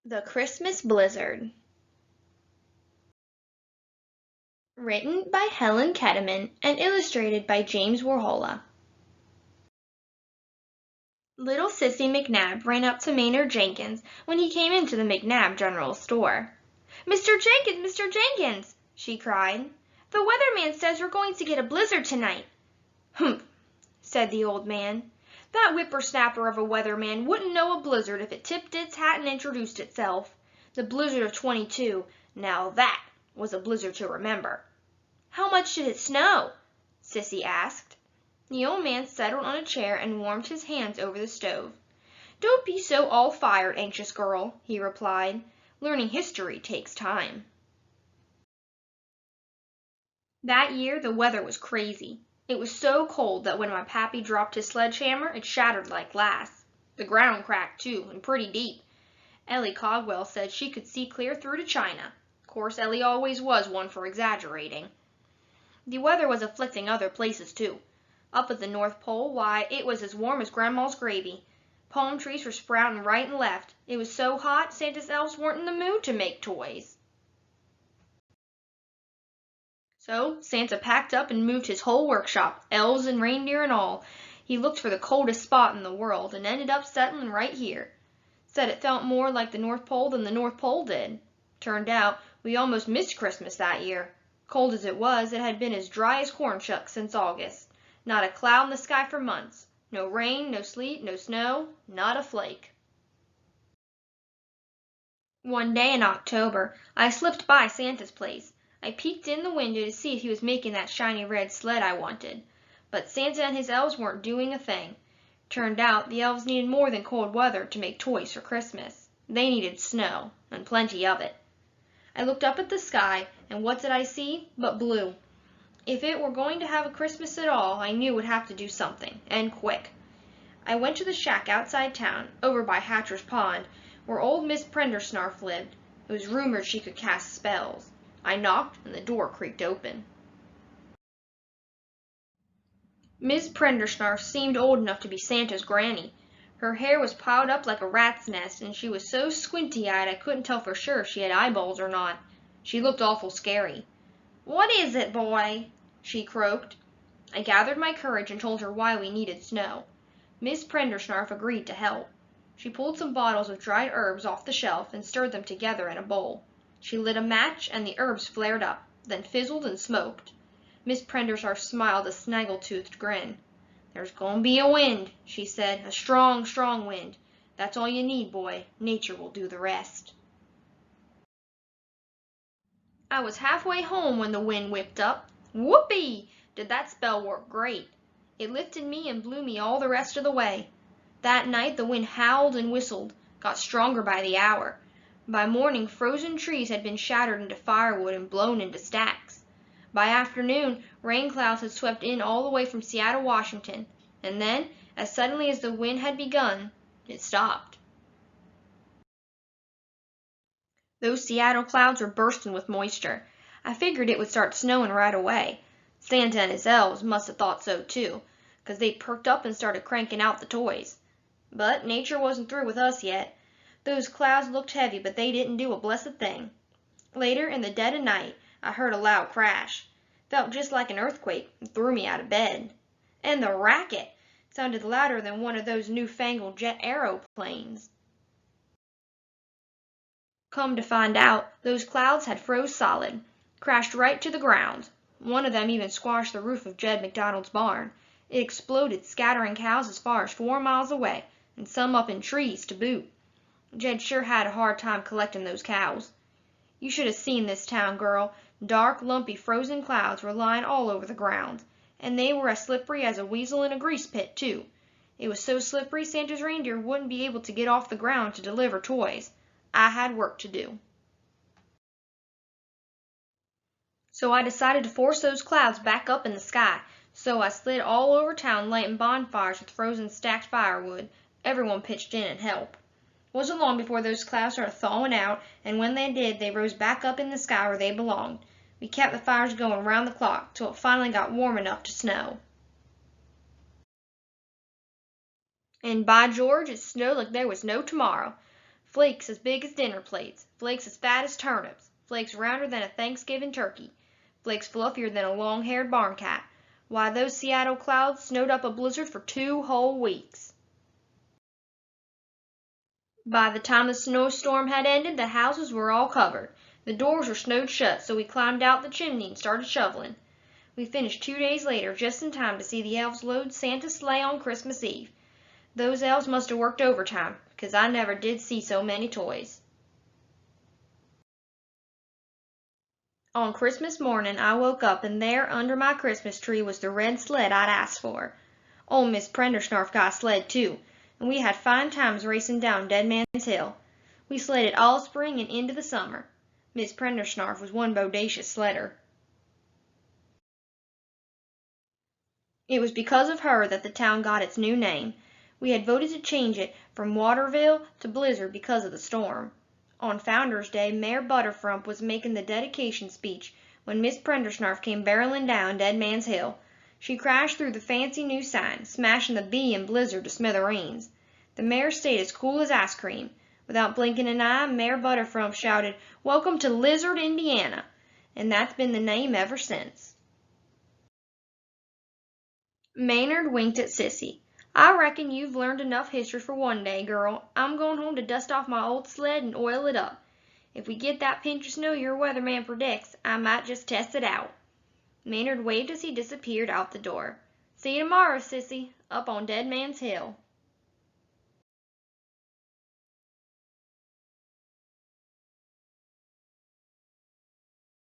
The Christmas Blizzard. Written by Helen Ketteman and illustrated by James Warhola. Little Sissy McNabb ran up to Maynard Jenkins when he came into the McNabb General Store. "Mr. Jenkins, Mr. Jenkins!" she cried. "The weatherman says we're going to get a blizzard tonight." "Humph!" said the old man. "That whippersnapper of a weatherman wouldn't know a blizzard if it tipped its hat and introduced itself. The blizzard of '22, now that was a blizzard to remember." "How much did it snow?" Sissy asked. The old man settled on a chair and warmed his hands over the stove. "Don't be so all-fired, anxious girl," he replied. "Learning history takes time." That year the weather was crazy. It was so cold that when my pappy dropped his sledgehammer, it shattered like glass. The ground cracked, too, and pretty deep. Ellie Cogwell said she could see clear through to China. Of course, Ellie always was one for exaggerating. The weather was afflicting other places, too. Up at the North Pole, why, it was as warm as Grandma's gravy. Palm trees were sprouting right and left. It was so hot, Santa's elves weren't in the mood to make toys. So Santa packed up and moved his whole workshop, elves and reindeer and all. He looked for the coldest spot in the world and ended up settling right here. Said it felt more like the North Pole than the North Pole did. Turned out we almost missed Christmas that year. Cold as it was, it had been as dry as corn shucks since August. Not a cloud in the sky for months. No rain, no sleet, no snow, not a flake. One day in October, I slipped by Santa's place. I peeked in the window to see if he was making that shiny red sled I wanted. But Santa and his elves weren't doing a thing. Turned out the elves needed more than cold weather to make toys for Christmas. They needed snow, and plenty of it. I looked up at the sky, and what did I see but blue? If it were going to have a Christmas at all, I knew it would have to do something, and quick. I went to the shack outside town, over by Hatcher's Pond, where old Miss Prendersnarf lived. It was rumored she could cast spells. I knocked, and the door creaked open. Miss Prendersnarf seemed old enough to be Santa's granny. Her hair was piled up like a rat's nest, and she was so squinty-eyed I couldn't tell for sure if she had eyeballs or not. She looked awful scary. "What is it, boy?" she croaked. I gathered my courage and told her why we needed snow. Miss Prendersnarf agreed to help. She pulled some bottles of dried herbs off the shelf and stirred them together in a bowl. She lit a match, and the herbs flared up, then fizzled and smoked. Miss Prendersnarf smiled a snaggle-toothed grin. "There's goin' to be a wind," she said, "a strong, strong wind. That's all you need, boy. Nature will do the rest." I was halfway home when the wind whipped up. Whoopee! Did that spell work great. It lifted me and blew me all the rest of the way. That night the wind howled and whistled, got stronger by the hour. By morning frozen trees had been shattered into firewood and blown into stacks. By afternoon rain clouds had swept in all the way from Seattle, Washington, and then, as suddenly as the wind had begun, it stopped. Those Seattle clouds were bursting with moisture. I figured it would start snowing right away. Santa and his elves must have thought so too, 'cause they perked up and started cranking out the toys. But nature wasn't through with us yet. Those clouds looked heavy, but they didn't do a blessed thing. Later, in the dead of night, I heard a loud crash. Felt just like an earthquake, and threw me out of bed. And the racket sounded louder than one of those newfangled jet aeroplanes. Come to find out, those clouds had froze solid, crashed right to the ground. One of them even squashed the roof of Jed McDonald's barn. It exploded, scattering cows as far as 4 miles away, and some up in trees to boot. Jed sure had a hard time collecting those cows. You should have seen this town, girl. Dark, lumpy, frozen clouds were lying all over the ground, and they were as slippery as a weasel in a grease pit, too. It was so slippery Santa's reindeer wouldn't be able to get off the ground to deliver toys. I had work to do. So I decided to force those clouds back up in the sky. So I slid all over town lighting bonfires with frozen stacked firewood. Everyone pitched in and helped. Wasn't long before those clouds started thawing out, and when they did, they rose back up in the sky where they belonged. We kept the fires going round the clock till it finally got warm enough to snow. And by George, it snowed like there was no tomorrow. Flakes as big as dinner plates, flakes as fat as turnips, flakes rounder than a Thanksgiving turkey, flakes fluffier than a long-haired barn cat. Why, those Seattle clouds snowed up a blizzard for 2 whole weeks. By the time the snowstorm had ended, the houses were all covered. The doors were snowed shut, so we climbed out the chimney and started shoveling. We finished 2 days later, just in time to see the elves load Santa's sleigh on Christmas Eve. Those elves must have worked overtime, because I never did see so many toys. On Christmas morning, I woke up, and there under my Christmas tree was the red sled I'd asked for. Old Miss Prendersnarf got a sled too, and we had fine times racing down Dead Man's Hill. We sledded all spring and into the summer. Miss Prendersnarf was one bodacious sledder. It was because of her that the town got its new name. We had voted to change it from Waterville to Blizzard because of the storm. On Founder's Day, Mayor Butterfrump was making the dedication speech when Miss Prendersnarf came barreling down Dead Man's Hill. She crashed through the fancy new sign, smashing the B in Blizzard to smithereens. The mayor stayed as cool as ice cream. Without blinking an eye, Mayor Butterfrump shouted, "Welcome to Lizard, Indiana," and that's been the name ever since. Maynard winked at Sissy. "I reckon you've learned enough history for one day, girl. I'm going home to dust off my old sled and oil it up. If we get that pinch of snow your weatherman predicts, I might just test it out." Maynard waved as he disappeared out the door. "See you tomorrow, Sissy, up on Dead Man's Hill."